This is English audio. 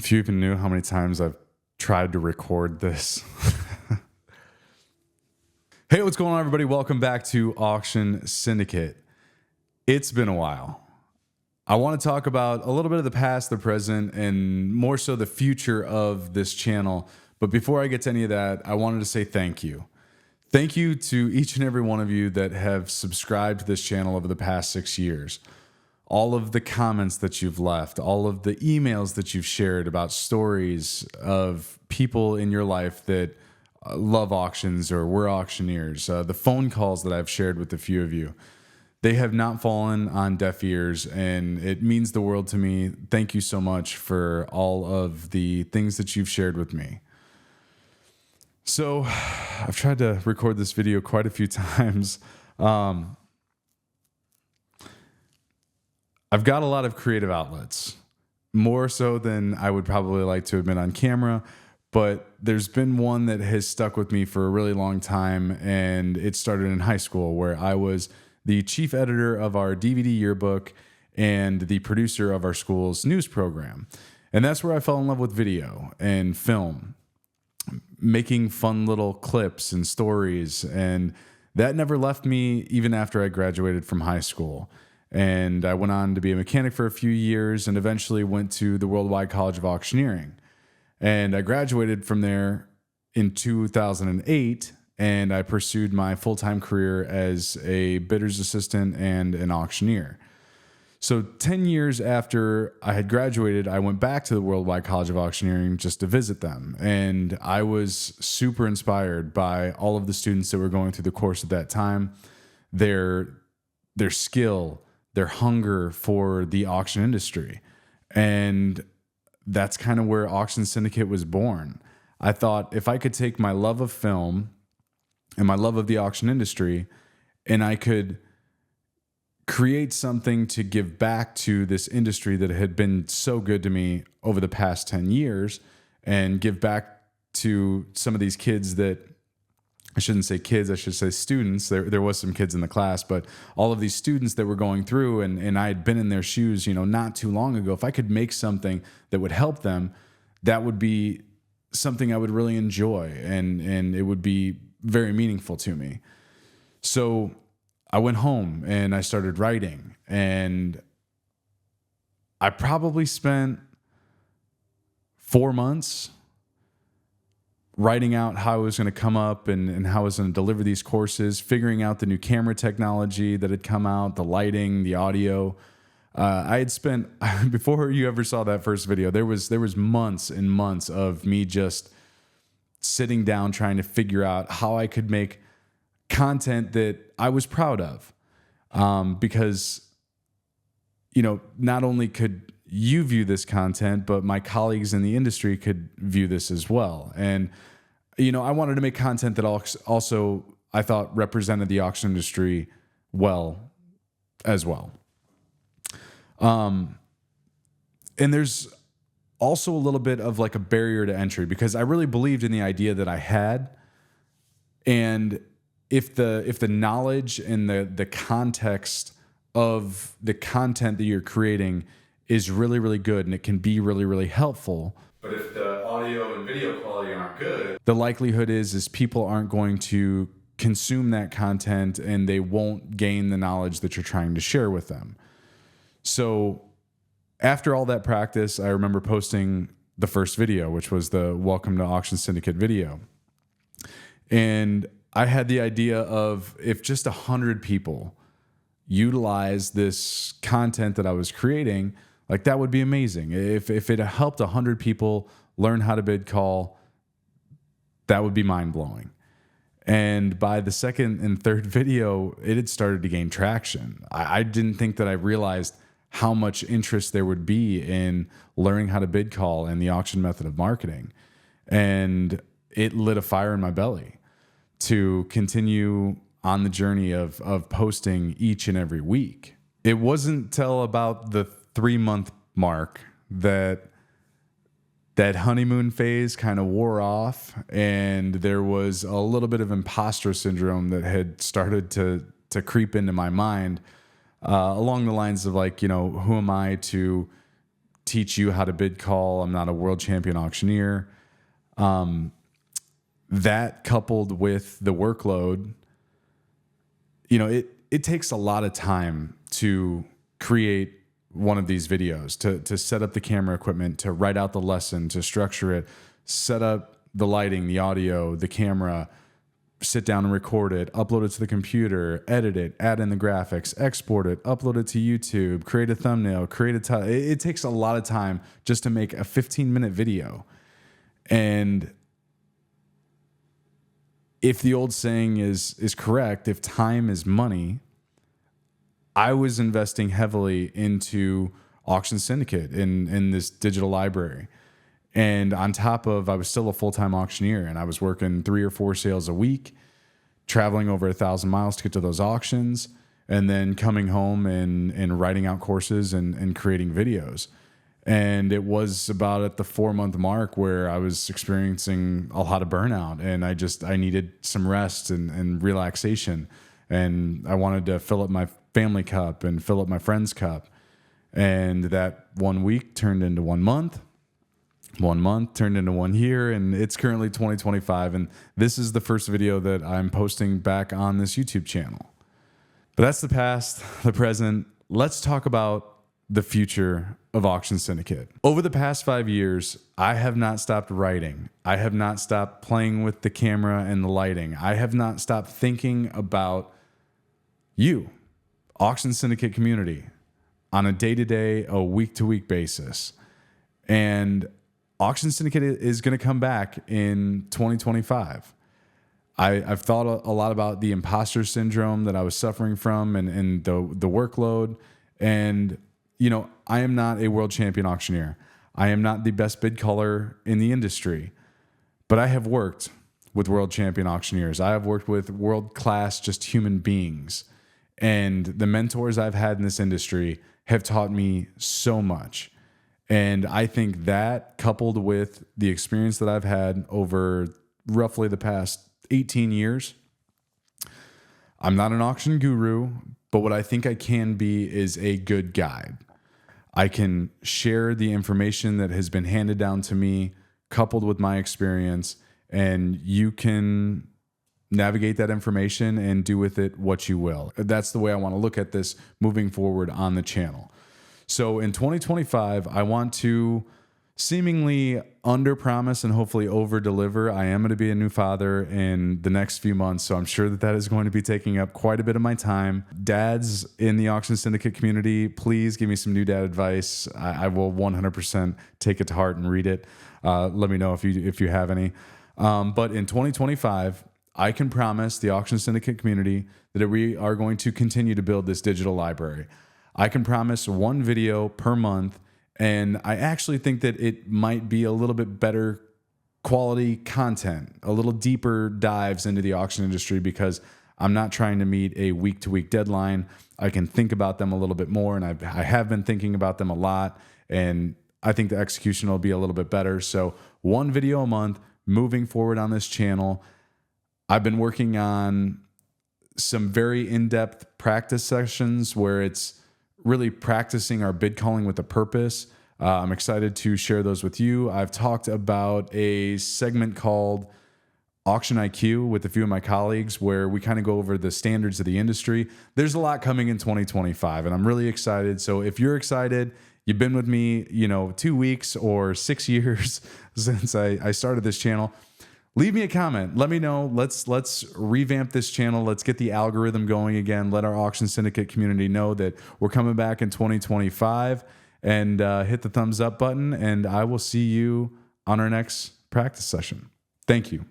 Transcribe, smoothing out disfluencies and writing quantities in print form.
If you even knew how many times I've tried to record this. Hey, what's going on, everybody? Welcome back to Auction Syndicate. It's been a while. I want to talk about a little bit of the past, the present, and more so the future of this channel. But before I get to any of that, I wanted to say thank you. Thank you to each and every one of you that have subscribed to this channel over the past 6 years. All of the comments that you've left, all of the emails that you've shared about stories of people in your life that love auctions or were auctioneers, the phone calls that I've shared with a few of you, they have not fallen on deaf ears, and it means the world to me. Thank you so much for all of the things that you've shared with me. So I've tried to record this video quite a few times. I've got a lot of creative outlets, more so than I would probably like to admit on camera, but there's been one that has stuck with me for a really long time, and it started in high school, where I was the chief editor of our DVD yearbook and the producer of our school's news program. And that's where I fell in love with video and film, making fun little clips and stories, and that never left me even after I graduated from high school. And I went on to be a mechanic for a few years and eventually went to the Worldwide College of Auctioneering. And I graduated from there in 2008, and I pursued my full-time career as a bidder's assistant and an auctioneer. So 10 years after I had graduated, I went back to the Worldwide College of Auctioneering just to visit them. And I was super inspired by all of the students that were going through the course at that time, their skill, their hunger for the auction industry. And that's kind of where Auction Syndicate was born. I thought if I could take my love of film and my love of the auction industry, and I could create something to give back to this industry that had been so good to me over the past 10 years, and give back to some of these kids that, I shouldn't say kids, I should say students. There was some kids in the class, but all of these students that were going through, and I had been in their shoes, not too long ago. If I could make something that would help them, that would be something I would really enjoy, and it would be very meaningful to me. So I went home and I started writing, and I probably spent 4 months writing out how I was going to come up and how I was going to deliver these courses, figuring out the new camera technology that had come out, the lighting, the audio. I had spent, before you ever saw that first video, there was months and months of me just sitting down trying to figure out how I could make content that I was proud of. Because, not only could you view this content, but my colleagues in the industry could view this as well. And, I wanted to make content that also I thought represented the auction industry well as well. And there's also a little bit of like a barrier to entry, because I really believed in the idea that I had. And if the knowledge and the context of the content that you're creating is really, really good, and it can be really, really helpful, but if the audio and video quality aren't good, the likelihood is people aren't going to consume that content, and they won't gain the knowledge that you're trying to share with them. So after all that practice, I remember posting the first video, which was the Welcome to Auction Syndicate video. And I had the idea of, if just 100 people utilize this content that I was creating, like, that would be amazing. If it helped 100 people learn how to bid call, that would be mind-blowing. And by the second and third video, it had started to gain traction. I didn't think that I realized how much interest there would be in learning how to bid call and the auction method of marketing. And it lit a fire in my belly to continue on the journey of posting each and every week. It wasn't till about the 3-month mark that honeymoon phase kind of wore off, and there was a little bit of imposter syndrome that had started to creep into my mind, along the lines of, like, who am I to teach you how to bid call. I'm not a world champion auctioneer. That coupled with the workload, it takes a lot of time to create one of these videos, to set up the camera equipment, to write out the lesson, to structure it, set up the lighting, the audio, the camera, sit down and record it, upload it to the computer, edit it, add in the graphics, export it, upload it to YouTube, create a thumbnail, create a title. It takes a lot of time just to make a 15-minute video. And if the old saying is correct, if time is money, I was investing heavily into Auction Syndicate in this digital library. And on top of, I was still a full-time auctioneer, and I was working 3 or 4 sales a week, traveling over 1,000 miles to get to those auctions, and then coming home and writing out courses and creating videos. And it was about at the 4-month mark where I was experiencing a lot of burnout, and I needed some rest and relaxation. And I wanted to fill up my family cup and fill up my friend's cup. And that 1 week turned into 1 month. 1 month turned into 1 year, and it's currently 2025. And this is the first video that I'm posting back on this YouTube channel. But that's the past, the present. Let's talk about the future of Auction Syndicate. Over the past 5 years, I have not stopped writing. I have not stopped playing with the camera and the lighting. I have not stopped thinking about you, Auction Syndicate community, on a day-to-day, a week-to-week basis. And Auction Syndicate is going to come back in 2025. I've thought a lot about the imposter syndrome that I was suffering from and the workload. And, I am not a world champion auctioneer. I am not the best bid caller in the industry, but I have worked with world champion auctioneers. I have worked with world-class just human beings. And the mentors I've had in this industry have taught me so much. And I think that, coupled with the experience that I've had over roughly the past 18 years, I'm not an auction guru, but what I think I can be is a good guide. I can share the information that has been handed down to me, coupled with my experience, and you can navigate that information and do with it what you will. That's the way I want to look at this moving forward on the channel. So in 2025, I want to seemingly under-promise and hopefully over-deliver. I am going to be a new father in the next few months, so I'm sure that is going to be taking up quite a bit of my time. Dads in the Auction Syndicate community, please give me some new dad advice. I will 100% take it to heart and read it. Let me know if you have any. But in 2025, I can promise the Auction Syndicate community that we are going to continue to build this digital library. I can promise 1 video per month, and I actually think that it might be a little bit better quality content, a little deeper dives into the auction industry, because I'm not trying to meet a week-to-week deadline. I can think about them a little bit more, and I have been thinking about them a lot, and I think the execution will be a little bit better. So 1 video a month moving forward on this channel. I've been working on some very in-depth practice sessions where it's really practicing our bid calling with a purpose. I'm excited to share those with you. I've talked about a segment called Auction IQ with a few of my colleagues where we kind of go over the standards of the industry. There's a lot coming in 2025, and I'm really excited. So if you're excited, you've been with me, 2 weeks or 6 years since I started this channel, leave me a comment. Let me know. Let's revamp this channel. Let's get the algorithm going again. Let our Auction Syndicate community know that we're coming back in 2025, and hit the thumbs up button. And I will see you on our next practice session. Thank you.